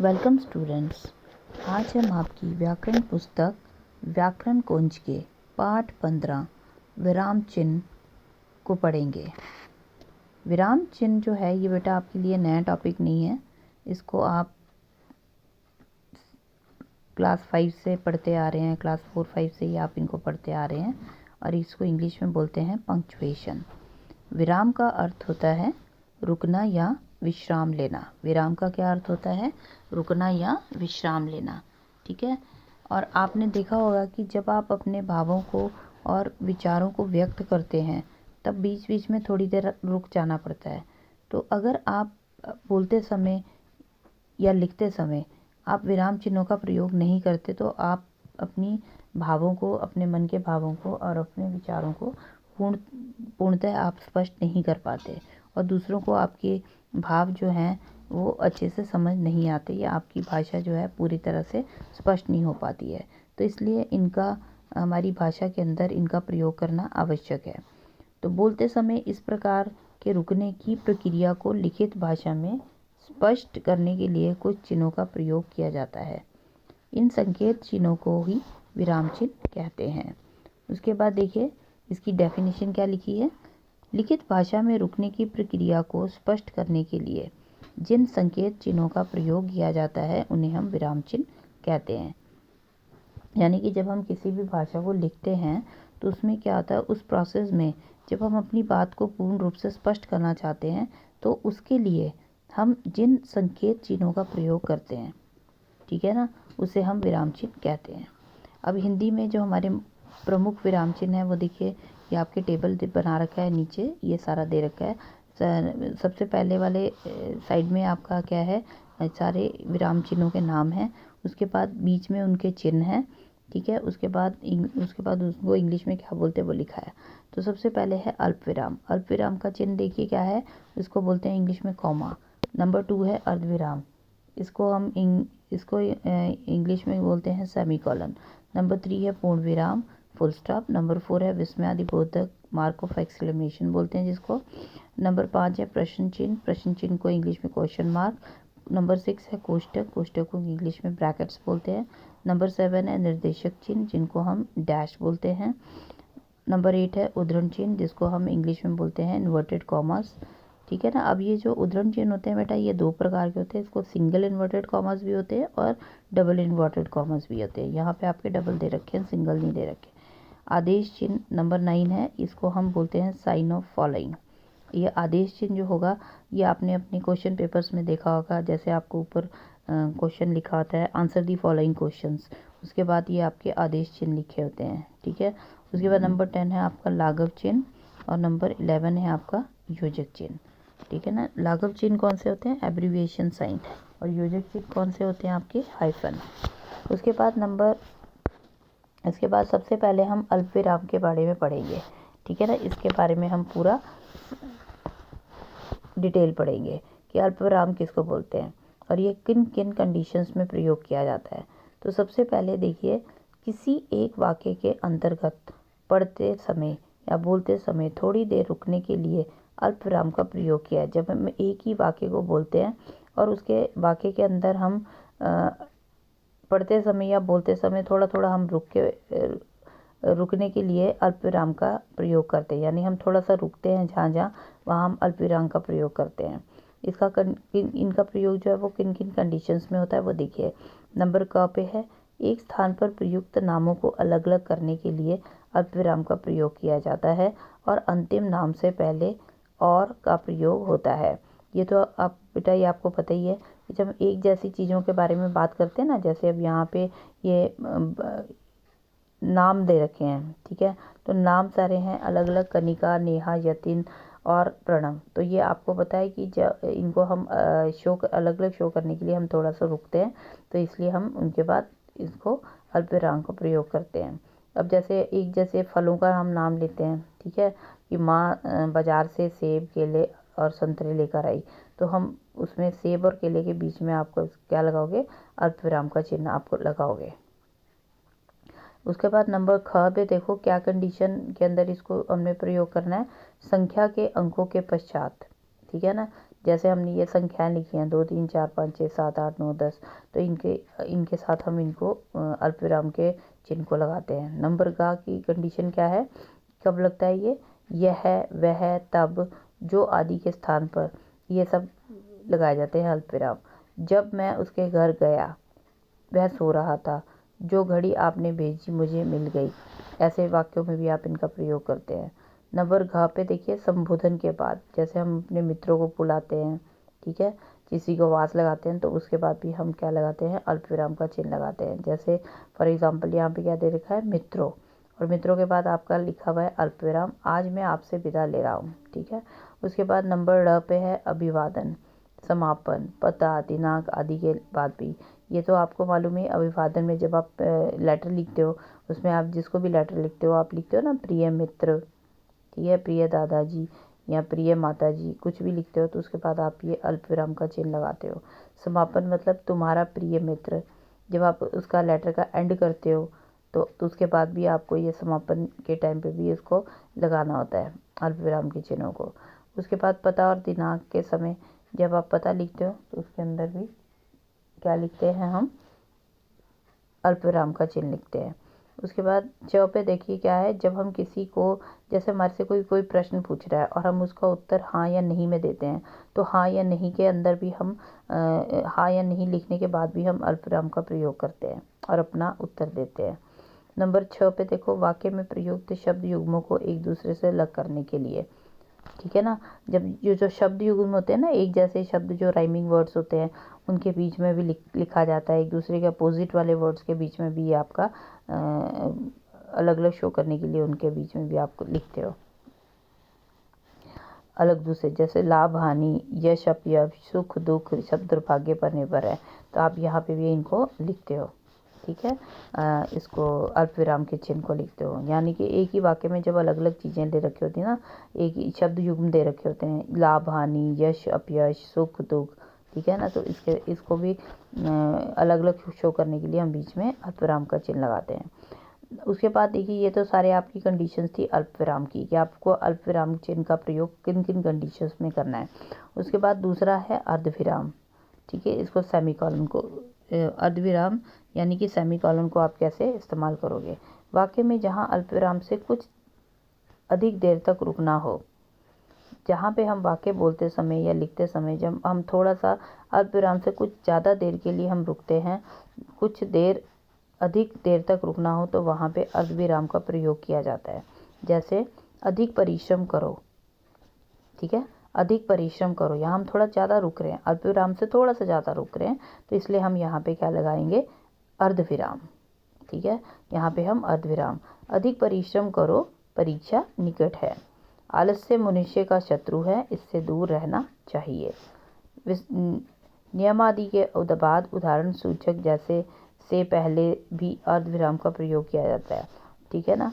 Welcome students. आज हम आपकी व्याकरण पुस्तक व्याकरण कुंज के पाठ 15 विराम चिन्ह को पढ़ेंगे। विराम चिन्ह जो है ये बेटा आपके लिए नया टॉपिक नहीं है। इसको आप क्लास 5 से पढ़ते आ रहे हैं, क्लास 4-5 से ही आप इनको पढ़ते आ रहे हैं और इसको इंग्लिश में बोलते हैं पंक्चुएशन। विराम का अर्थ होता है रुकना या विश्राम लेना। विराम का क्या अर्थ होता है? रुकना या विश्राम लेना। ठीक है। और आपने देखा होगा कि जब आप अपने भावों को और विचारों को व्यक्त करते हैं तब बीच बीच में थोड़ी देर रुक जाना पड़ता है। तो अगर आप बोलते समय या लिखते समय आप विराम चिन्हों का प्रयोग नहीं करते तो आप अपनी भावों को, अपने मन के भावों को और अपने विचारों को पूर्णतः आप स्पष्ट नहीं कर पाते और दूसरों को आपके भाव जो हैं वो अच्छे से समझ नहीं आते या आपकी भाषा जो है पूरी तरह से स्पष्ट नहीं हो पाती है। तो इसलिए इनका हमारी भाषा के अंदर इनका प्रयोग करना आवश्यक है। तो बोलते समय इस प्रकार के रुकने की प्रक्रिया को लिखित भाषा में स्पष्ट करने के लिए कुछ चिन्हों का प्रयोग किया जाता है। इन संकेत चिन्हों को ही विराम चिन्ह कहते हैं। उसके बाद देखिए इसकी डेफिनेशन क्या लिखी है। लिखित भाषा में रुकने की प्रक्रिया को स्पष्ट करने के लिए जिन संकेत चिन्हों का प्रयोग किया जाता है उन्हें हम विराम चिन्ह कहते हैं। यानी कि जब हम किसी भी भाषा को लिखते हैं तो उसमें क्या होता है, उस प्रोसेस में जब हम अपनी बात को पूर्ण रूप से स्पष्ट करना चाहते हैं तो उसके लिए हम जिन संकेत चिन्हों का प्रयोग करते हैं, ठीक है ना, उसे हम विराम चिन्ह कहते हैं। अब हिंदी में जो हमारे प्रमुख विराम चिन्ह है वो देखिए, ये आपके टेबल बना रखा है, नीचे ये सारा दे रखा है। सबसे पहले वाले साइड में आपका क्या है, सारे विराम चिन्हों के नाम हैं। उसके बाद बीच में उनके चिन्ह हैं, ठीक है। उसके बाद उसको इंग्लिश में क्या बोलते हैं वो लिखा है। तो सबसे पहले है अल्प विराम। अल्प विराम का चिन्ह देखिए क्या है, इसको बोलते हैं इंग्लिश में कॉमा। नंबर 2 है अर्धविराम, इसको हम इंग्लिश में बोलते हैं सेमीकोलन। नंबर 3 है पूर्ण विराम, फुल स्टॉप। नंबर 4 है विस्मयादिबोधक, मार्क ऑफ एक्सक्लेमेशन बोलते हैं जिसको। नंबर 5 है प्रश्न चिन्ह, प्रश्न चिन्ह को इंग्लिश में क्वेश्चन मार्क। नंबर 6 है कोष्टक, कोष्टक को इंग्लिश में ब्रैकेट्स बोलते हैं। नंबर 7 है निर्देशक चिन्ह जिनको हम डैश बोलते हैं। नंबर 8 है उद्धरण चिन्ह जिसको हम इंग्लिश में बोलते हैं इन्वर्टेड कॉमर्स, ठीक है ना। अब ये जो उद्धरण चिन्ह होते हैं बेटा ये 2 प्रकार के होते हैं। इसको सिंगल इन्वर्टेड कॉमर्स भी होते हैं और डबल इन्वर्टेड कॉमर्स भी होते हैं। यहाँ पे आपके डबल दे रखे हैं, सिंगल नहीं दे रखे। आदेश चिन्ह नंबर 9 है, इसको हम बोलते हैं साइन ऑफ फॉलोइंग। ये आदेश चिन्ह जो होगा ये आपने अपने क्वेश्चन पेपर्स में देखा होगा, जैसे आपको ऊपर क्वेश्चन लिखा होता है आंसर दी फॉलोइंग क्वेश्चंस, उसके बाद ये आपके आदेश चिन्ह लिखे होते हैं, ठीक है। उसके बाद नंबर 10 है आपका लाघव चिन्ह और नंबर 11 है आपका योजक चिन्ह, ठीक है ना। लाघव चिन्ह कौन से होते हैं? Abbreviation sign. और योजक चिन्ह कौन से होते हैं? आपके हाइफन। इसके बाद सबसे पहले हम अल्पविराम के बारे में पढ़ेंगे, ठीक है ना। इसके बारे में हम पूरा डिटेल पढ़ेंगे कि अल्पविराम किसको बोलते हैं और ये किन किन कंडीशंस में प्रयोग किया जाता है। तो सबसे पहले देखिए, किसी एक वाक्य के अंतर्गत पढ़ते समय या बोलते समय थोड़ी देर रुकने के लिए अल्पविराम का प्रयोग किया है। जब हम एक ही वाक्य को बोलते हैं और उसके वाक्य के अंदर हम पढ़ते समय या बोलते समय थोड़ा थोड़ा हम रुकने के लिए अल्पविराम का प्रयोग करते हैं, यानी हम थोड़ा सा रुकते हैं जहाँ वहाँ हम अल्पविराम का प्रयोग करते हैं। इनका प्रयोग जो है वो किन किन कंडीशंस में होता है वो देखिए। नंबर क पे है, एक स्थान पर प्रयुक्त नामों को अलग अलग करने के लिए अल्पविराम का प्रयोग किया जाता है और अंतिम नाम से पहले और का प्रयोग होता है। ये तो आप बेटा ये आपको पता ही है कि जब एक जैसी चीज़ों के बारे में बात करते हैं ना, जैसे अब यहाँ पे ये नाम दे रखे हैं, ठीक है, तो नाम सारे हैं अलग अलग, कनिका, नेहा, यतिन और प्रणव। तो ये आपको पता है कि जब इनको हम अलग अलग शो करने के लिए हम थोड़ा सा रुकते हैं, तो इसलिए हम उनके बाद इसको अल्पविराम का प्रयोग करते हैं। अब जैसे फलों का हम नाम लेते हैं, ठीक है, कि माँ बाजार से सेब, केले और संतरे लेकर आई, तो हम उसमें सेब और केले के बीच में आपको क्या लगाओगे? अल्पविराम का चिन्ह आपको लगाओगे। उसके बाद नंबर ख पे देखो क्या कंडीशन के अंदर इसको हमने प्रयोग करना है। संख्या के अंकों के पश्चात, ठीक है ना, जैसे हमने ये संख्याएं लिखी हैं 2 3 4 5 6 7 8 9 10, तो इनके साथ हम इनको अल्पविराम के चिन्ह को लगाते हैं। नंबर गा की कंडीशन क्या है, कब लगता है ये, यह, वह, तब, जो आदि के स्थान पर ये सब लगाए जाते हैं अल्पविराम। जब मैं उसके घर गया वह सो रहा था, जो घड़ी आपने भेजी मुझे मिल गई, ऐसे वाक्यों में भी आप इनका प्रयोग करते हैं। नंबर घ पे देखिए संबोधन के बाद, जैसे हम अपने मित्रों को बुलाते हैं, ठीक है, किसी को आवाज़ लगाते हैं, तो उसके बाद भी हम क्या लगाते हैं, अल्पविराम का चिन्ह लगाते हैं। जैसे फॉर एग्जांपल यहाँ पे क्या दे रखा है, मित्रों, और मित्रों के बाद आपका लिखा हुआ है अल्पविराम, आज मैं आपसे विदा ले रहा हूँ, ठीक है। उसके बाद नंबर ड पे है अभिवादन, समापन, पता, दिनांक आदि के बाद भी। ये तो आपको मालूम है, अभिवादन में जब आप लेटर लिखते हो, उसमें आप जिसको भी लेटर लिखते हो, आप लिखते हो ना प्रिय मित्र, ठीक है, प्रिय दादाजी या प्रिय माताजी, कुछ भी लिखते हो तो उसके बाद आप ये अल्पविराम का चिन्ह लगाते हो। समापन मतलब तुम्हारा प्रिय मित्र, जब आप उसका लेटर का एंड करते हो तो उसके बाद भी आपको ये समापन के टाइम पे भी इसको लगाना होता है, अल्पविराम के चिन्हों को। उसके बाद पता और दिनांक के समय जब आप पता लिखते हो तो उसके अंदर भी क्या लिखते हैं, हम अल्पविराम का चिन्ह लिखते हैं। उसके बाद च पे देखिए क्या है, जब हम किसी को, जैसे हमारे से कोई प्रश्न पूछ रहा है और हम उसका उत्तर हाँ या नहीं में देते हैं, तो हाँ या नहीं के अंदर भी हम हाँ या नहीं लिखने के बाद भी हम अल्पविराम का प्रयोग करते हैं और अपना उत्तर देते हैं। नंबर 6 पे देखो, वाक्य में प्रयुक्त शब्द युग्मों को एक दूसरे से अलग करने के लिए, ठीक है ना। जब जो शब्द युग्म होते हैं ना, एक जैसे शब्द जो राइमिंग वर्ड्स होते हैं उनके बीच में भी लिखा जाता है, एक दूसरे के अपोजिट वाले वर्ड्स के बीच में भी आपका अलग अलग शो करने के लिए उनके बीच में भी आप लिखते हो अलग दूसरे। जैसे लाभ हानि, यश अपयश, सुख दुख सब दुर्भाग्य पर निर्भर है, तो आप यहाँ पे भी इनको लिखते हो, ठीक है। इसको अल्पविराम के चिन्ह को लिखते हो, यानी कि एक ही वाक्य में जब अलग अलग चीज़ें दे रखी होती है ना, एक ही शब्द युग्म दे रखे होते हैं, लाभ हानि, यश अपयश, सुख दुख, ठीक है ना, तो इसको भी अलग अलग शो करने के लिए हम बीच में अल्पविराम का चिन्ह लगाते हैं। उसके बाद देखिए, ये तो सारे आपकी कंडीशंस थी अल्पविराम की, कि आपको अल्पविराम चिन्ह का प्रयोग किन किन कंडीशंस में करना है। उसके बाद दूसरा है अर्धविराम, ठीक है, इसको सेमीकोलन को अर्धविराम यानी कि सेमीकोलन को आप कैसे इस्तेमाल करोगे, वाक्य में जहां अल्पविराम से कुछ अधिक देर तक रुकना हो, जहाँ पे हम वाक्य बोलते समय या लिखते समय जब हम थोड़ा सा अल्पविराम से कुछ ज़्यादा देर के लिए हम रुकते हैं, कुछ देर अधिक देर तक रुकना हो, तो वहाँ पे अर्धविराम का प्रयोग किया जाता है। जैसे अधिक परिश्रम करो, ठीक है, अधिक परिश्रम करो, यहाँ हम थोड़ा ज़्यादा रुक रहे हैं, अल्पविराम से थोड़ा सा ज़्यादा रुक रहे हैं, तो इसलिए हम यहाँ पे क्या लगाएंगे, अर्धविराम, ठीक है, यहाँ पे हम अर्धविराम। अधिक परिश्रम करो, परीक्षा निकट है। आलस्य मनुष्य का शत्रु है, इससे दूर रहना चाहिए। नियमादि के बाद उदाहरण सूचक जैसे से पहले भी अर्धविराम का प्रयोग किया जाता है, ठीक है ना।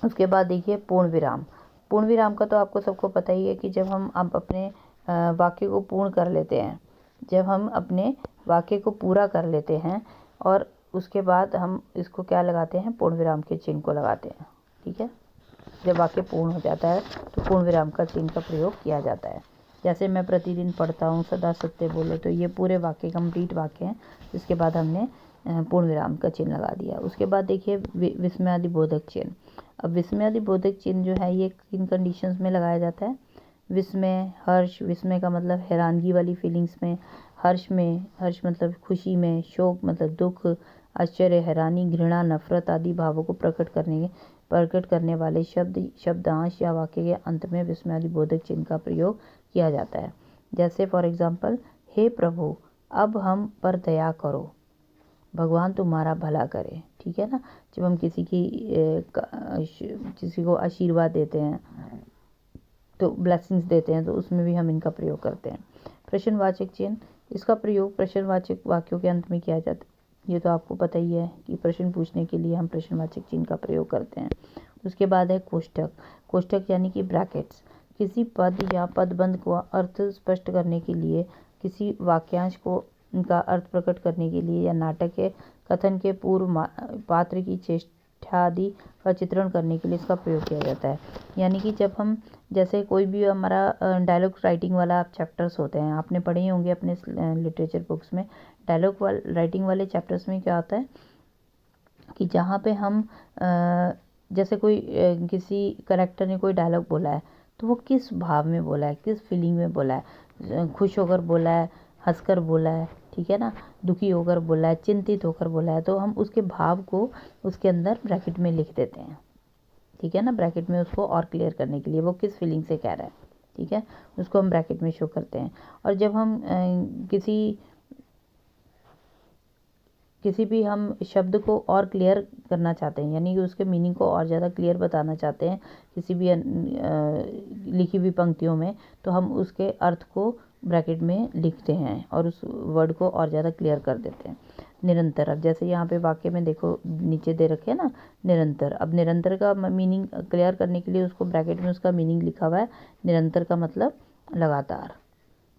उसके बाद देखिए पूर्ण विराम। पूर्ण विराम का तो आपको सबको पता ही है कि जब हम अपने वाक्य को पूर्ण कर लेते हैं, जब हम अपने वाक्य को पूरा कर लेते हैं और उसके बाद हम इसको क्या लगाते हैं, पूर्ण विराम के चिन्ह को लगाते हैं, ठीक है। जब वाक्य पूर्ण हो जाता है तो पूर्ण विराम का चिन्ह का प्रयोग किया जाता है। जैसे मैं प्रतिदिन पढ़ता हूँ, सदा सत्य बोलो, तो ये पूरे वाक्य कंप्लीट वाक्य हैं, जिसके बाद हमने पूर्ण विराम का चिन्ह लगा दिया। उसके बाद देखिए विस्मयादि बोधक चिन्ह। अब विस्मयादि बोधक चिन्ह जो है ये किन कंडीशंस में लगाया जाता है, विस्मय, हर्ष, विस्मय का मतलब हैरानगी वाली फीलिंग्स में, हर्ष में, हर्ष मतलब खुशी में, शोक मतलब दुख, आश्चर्य, हैरानी, घृणा, नफरत आदि भावों को प्रकट करने वाले शब्दांश या वाक्य के अंत में विस्मयादि बोधक चिन्ह का प्रयोग किया जाता है। जैसे फॉर एग्जांपल, हे प्रभु अब हम पर दया करो, भगवान तुम्हारा भला करे, ठीक है ना। जब हम किसी को आशीर्वाद देते हैं, तो ब्लेसिंग्स देते हैं, तो उसमें भी हम इनका प्रयोग करते हैं। प्रश्नवाचक चिन्ह, इसका प्रयोग प्रश्नवाचक वाक्यों के अंत में किया जाता है। ये तो आपको पता ही है कि प्रश्न पूछने के लिए हम प्रश्नवाचक चिन्ह का प्रयोग करते हैं। उसके बाद है कोष्ठक। कोष्ठक यानी कि ब्रैकेट्स, किसी पद या पदबंध को अर्थ स्पष्ट करने के लिए, किसी वाक्यांश को उनका अर्थ प्रकट करने के लिए, या नाटक के कथन के पूर्व पात्र की चेष्टा आदि का चित्रण करने के लिए इसका प्रयोग किया जाता है। यानी कि जब हम जैसे कोई भी हमारा डायलॉग राइटिंग वाला चैप्टर्स होते हैं, आपने पढ़े ही होंगे अपने लिटरेचर बुक्स में। डायलॉग राइटिंग वाले चैप्टर्स में क्या होता है कि जहाँ पे हम जैसे कोई किसी करेक्टर ने कोई डायलॉग बोला है तो वो किस भाव में बोला है, किस फीलिंग में बोला है, खुश होकर बोला है, हंसकर बोला है, ठीक है ना, दुखी होकर बोला है, चिंतित होकर बोला है, तो हम उसके भाव को उसके अंदर ब्रैकेट में लिख देते हैं, ठीक है ना, ब्रैकेट में उसको और क्लियर करने के लिए वो किस फीलिंग से कह रहा है, ठीक है, उसको हम ब्रैकेट में शो करते हैं। और जब हम किसी भी हम शब्द को और क्लियर करना चाहते हैं, यानी कि उसके मीनिंग को और ज़्यादा क्लियर बताना चाहते हैं किसी भी लिखी हुई पंक्तियों में, तो हम उसके अर्थ को ब्रैकेट में लिखते हैं और उस वर्ड को और ज़्यादा क्लियर कर देते हैं। निरंतर, अब जैसे यहाँ पे वाक्य में देखो नीचे दे रखे हैं ना निरंतर, अब निरंतर का मीनिंग क्लियर करने के लिए उसको ब्रैकेट में उसका मीनिंग लिखा हुआ है। निरंतर का मतलब लगातार,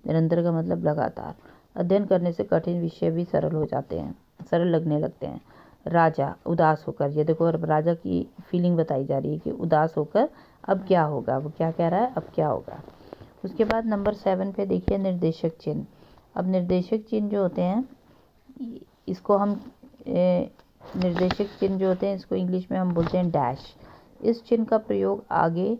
निरंतर का मतलब लगातार। अध्ययन करने से कठिन विषय भी सरल हो जाते हैं, सरल लगने लगते हैं। राजा उदास होकर, ये देखो राजा की फीलिंग बताई जा रही है कि उदास होकर अब क्या होगा, वो क्या कह रहा है, अब क्या होगा। उसके बाद नंबर 7 पे देखिए निर्देशक चिन्ह। अब निर्देशक चिन्ह जो होते हैं इसको हम निर्देशक चिन्ह जो होते हैं इसको इंग्लिश में हम बोलते हैं डैश। इस चिन्ह का प्रयोग आगे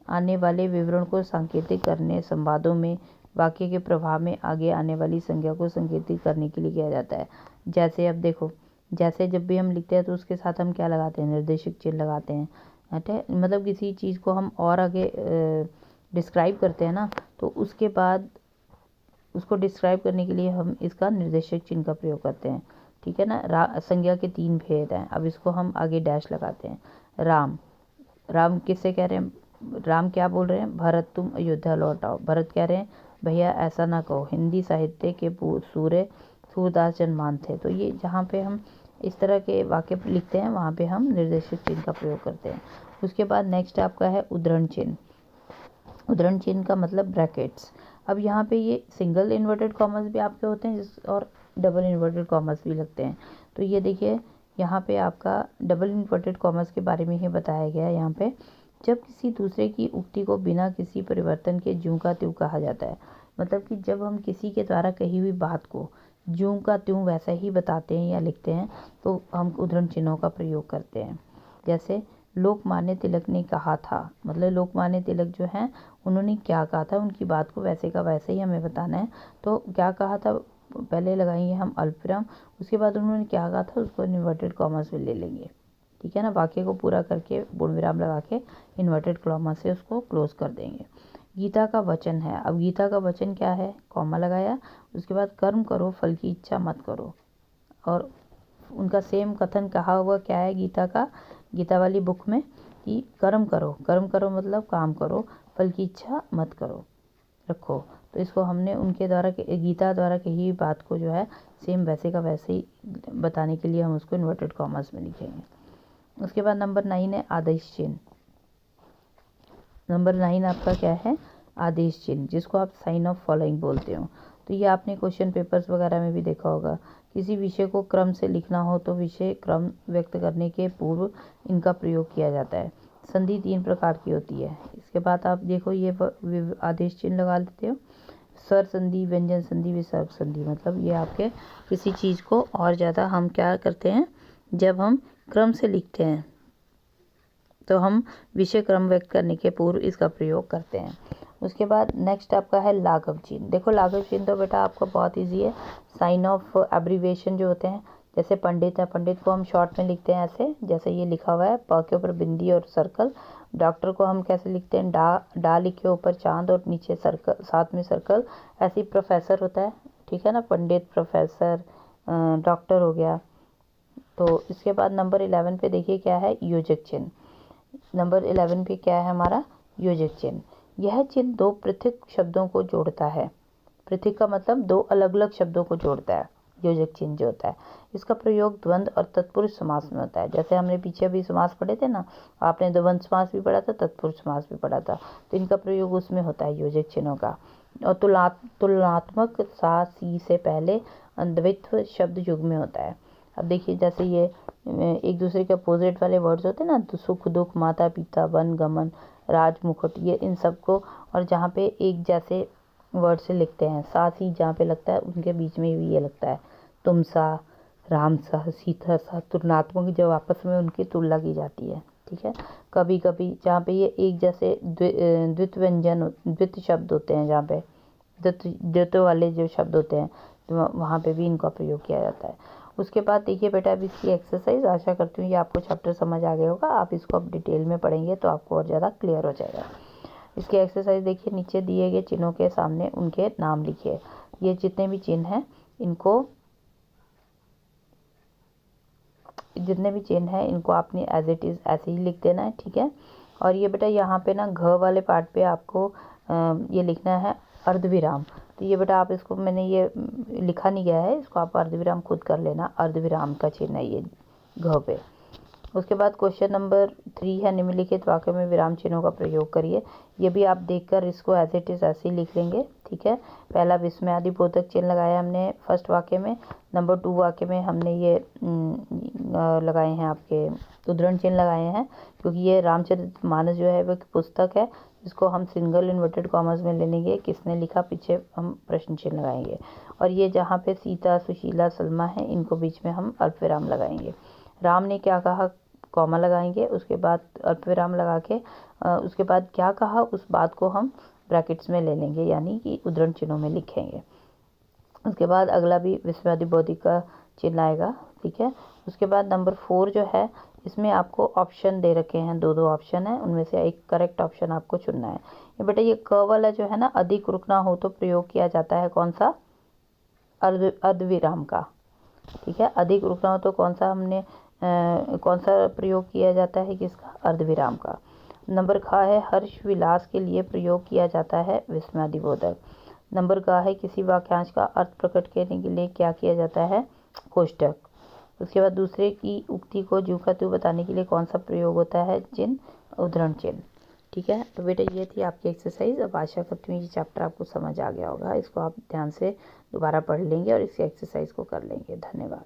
आने वाले विवरण को सांकेतिक करने, संवादों में वाक्य के प्रभाव में आगे आने वाली संज्ञा को संकेतित करने के लिए किया जाता है। जैसे अब देखो, जैसे जब भी हम लिखते हैं तो उसके साथ हम क्या लगाते हैं, निर्देशक चिन्ह लगाते हैं, ठीक है, मतलब किसी चीज़ को हम और आगे डिस्क्राइब करते हैं ना, तो उसके बाद उसको डिस्क्राइब करने के लिए हम इसका निर्देशक चिन्ह का प्रयोग करते हैं, ठीक है ना। संज्ञा के 3 भेद हैं, अब इसको हम आगे डैश लगाते हैं। राम, राम किससे कह रहे हैं, राम क्या बोल रहे हैं, भरत तुम अयोध्या लौट आओ। भरत कह रहे हैं भैया ऐसा ना कहो, हिंदी साहित्य के सूरदास जन्मान थे। तो ये जहाँ पे हम इस तरह के वाक्य लिखते हैं वहाँ पे हम निर्देशक चिन्ह का प्रयोग करते हैं। उसके बाद नेक्स्ट आपका है उद्धरण चिन्ह। उद्धरण चिन्ह का मतलब ब्रैकेट्स। अब यहाँ पे ये सिंगल इन्वर्टेड कॉमर्स भी आपके होते हैं और डबल इन्वर्टेड कॉमर्स भी लगते हैं। तो ये देखिए यहाँ पे आपका डबल इन्वर्टेड कॉमर्स के बारे में ही बताया गया है। यहाँ पे जब किसी दूसरे की उक्ति को बिना किसी परिवर्तन के ज्यों का त्यों कहा जाता है, मतलब कि जब हम किसी के द्वारा कही हुई बात को ज्यों का त्यों वैसा ही बताते हैं या लिखते हैं तो हम उद्धरण चिन्हों का प्रयोग करते हैं। जैसे लोकमान्य तिलक ने कहा था, मतलब लोकमान्य तिलक जो हैं उन्होंने क्या कहा था, उनकी बात को वैसे का वैसे ही हमें बताना है। तो क्या कहा था पहले लगाएंगे हम अल्पविराम, उसके बाद उन्होंने क्या कहा था उसको इन्वर्टेड कॉमर्स में ले लेंगे, ठीक है ना। वाक्य को पूरा करके पूर्ण विराम लगा के इन्वर्टेड कॉमा से उसको क्लोज कर देंगे। गीता का वचन है, अब गीता का वचन क्या है, कॉमा लगाया, उसके बाद कर्म करो फल की इच्छा मत करो। और उनका सेम कथन कहा हुआ क्या है गीता का, गीता वाली बुक में कि कर्म करो मतलब काम करो, फल की इच्छा मत करो रखो। तो इसको हमने उनके द्वारा गीता द्वारा कही बात को जो है सेम वैसे का वैसे ही बताने के लिए हम उसको इन्वर्टेड कॉमर्स में लिखेंगे। उसके बाद नंबर 9 है आदेश चिन्ह। नंबर 9 आपका क्या है, आदेश चिन्ह, जिसको आप साइन ऑफ फॉलोइंग बोलते हो। तो ये आपने क्वेश्चन पेपर्स वगैरह में भी देखा होगा। किसी विषय को क्रम से लिखना हो तो विषय क्रम व्यक्त करने के पूर्व इनका प्रयोग किया जाता है। संधि 3 प्रकार की होती है। इसके बाद आप देखो ये आदेश चिन्ह लगा देते हो, स्वर संधि, व्यंजन संधि, विसर्ग संधि, मतलब ये आपके किसी चीज़ को और ज़्यादा हम क्या करते हैं, जब हम क्रम से लिखते हैं तो हम विषय क्रम व्यक्त करने के पूर्व इसका प्रयोग करते हैं। उसके बाद नेक्स्ट आपका है लाघव चिन्ह। देखो लाघव चिन्ह तो बेटा आपका बहुत इजी है। साइन ऑफ एब्रीविएशन जो होते हैं, जैसे पंडित है, पंडित को हम शॉर्ट में लिखते हैं ऐसे, जैसे ये लिखा हुआ है प के ऊपर बिंदी और सर्कल। डॉक्टर को हम कैसे लिखते हैं, डा लिखे ऊपर चांद और नीचे सर्कल, साथ में सर्कल। ऐसे ही प्रोफेसर होता है, ठीक है ना, पंडित, प्रोफेसर, डॉक्टर हो गया। तो इसके बाद नंबर 11 पे देखिए क्या है, योजक चिन्ह। नंबर 11 पे क्या है हमारा, योजक चिन्ह। यह चिन्ह 2 पृथक शब्दों को जोड़ता है। पृथक का मतलब 2 अलग अलग शब्दों को जोड़ता है योजक चिन्ह जो होता है। इसका प्रयोग द्वंद्व और तत्पुरुष समास में होता है। जैसे हमने पीछे भी समास पढ़े थे ना, आपने द्वंद्व समास भी पढ़ा था, तत्पुरुष समास भी पढ़ा था, तो इनका प्रयोग उसमें होता है योजक चिन्हों का। और तुलनात्मक सा सी से पहले द्वित्व शब्द युग में होता है। अब देखिए जैसे ये एक दूसरे के अपोजिट वाले वर्ड्स होते हैं ना, तो सुख दुख, माता पिता, वन गमन, राज मुकुट, ये इन सबको, और जहाँ पे एक जैसे वर्ड से लिखते हैं, साथ ही जहाँ पे लगता है उनके बीच में भी ये लगता है, तुम सा, राम सा, सीता सा, तुलनात्मक जब आपस में उनकी तुलना की जाती है। ठीक है, कभी कभी जहाँ पे ये एक जैसे द्वित व्यंजन द्वित शब्द होते हैं, जहाँ पे द्वित वाले जो शब्द होते हैं, तो वहाँ पे भी इनका प्रयोग किया जाता है। उसके बाद देखिए बेटा, अब इसकी एक्सरसाइज, आशा करती हूँ ये आपको चैप्टर समझ आ गया होगा। आप इसको अब डिटेल में पढ़ेंगे तो आपको और ज़्यादा क्लियर हो जाएगा। इसकी एक्सरसाइज देखिए, नीचे दिए गए चिन्हों के सामने उनके नाम लिखिए। ये जितने भी चिन्ह हैं इनको आपने एज इट इज़ ऐसे ही लिख देना है। ठीक है, और ये बेटा यहाँ पे ना घ वाले पार्ट पे आपको ये लिखना है अर्धविराम। तो ये बेटा आप इसको, मैंने ये लिखा नहीं गया है, इसको आप अर्धविराम खुद कर लेना। अर्धविराम का चिन्ह है ये घ पे। उसके बाद क्वेश्चन नंबर 3 है, निम्नलिखित वाक्य में विराम चिन्हों का प्रयोग करिए। ये भी आप देखकर इसको एज इट इज़ ऐसे ही लिख लेंगे। ठीक है, पहला विस्मयादि बोधक चिन्ह लगाया हमने फर्स्ट वाक्य में। नंबर 2 वाक्य में हमने ये लगाए हैं, आपके उद्धरण चिन्ह लगाए हैं, क्योंकि ये रामचरितमानस जो है वो एक पुस्तक है, जिसको हम सिंगल इन्वर्टेड कॉमर्स में ले लेंगे, किसने लिखा, पीछे हम प्रश्न चिन्ह लगाएंगे। और ये जहाँ पे सीता, सुशीला, सलमा है, इनको बीच में हम अल्पविराम लगाएंगे। राम ने क्या कहा, कॉमा लगाएंगे, उसके बाद अल्पविराम लगा के उसके बाद क्या कहा उस बात को हम ब्रैकेट्स में ले लेंगे, यानी कि उद्धरण चिन्हों में लिखेंगे। उसके बाद अगला भी विस्मयादि बोधिक का चिन्ह आएगा। ठीक है, उसके बाद नंबर 4 जो है, इसमें आपको ऑप्शन दे रखे हैं, दो ऑप्शन है, उनमें से एक करेक्ट ऑप्शन आपको चुनना है। ये बेटा ये क वाला जो है ना, अधिक रुकना हो तो प्रयोग किया जाता है कौन सा, अर्धविराम का। ठीक है, अधिक रुकना हो तो कौन सा प्रयोग किया जाता है, किसका, अर्धविराम का। नंबर ख है, हर्ष विलास के लिए प्रयोग किया जाता है विस्मयादि बोधक। नंबर ग है, किसी वाक्यांश का अर्थ प्रकट करने के लिए क्या किया जाता है, कोष्टक। उसके बाद दूसरे की उक्ति को ज्यों का त्यों बताने के लिए कौन सा प्रयोग होता है, चिन्ह, उद्धरण चिन्ह। ठीक है, तो बेटा ये थी आपकी एक्सरसाइज। अब आशा करती हूँ ये चैप्टर आपको समझ आ गया होगा। इसको आप ध्यान से दोबारा पढ़ लेंगे और इस एक्सरसाइज को कर लेंगे। धन्यवाद।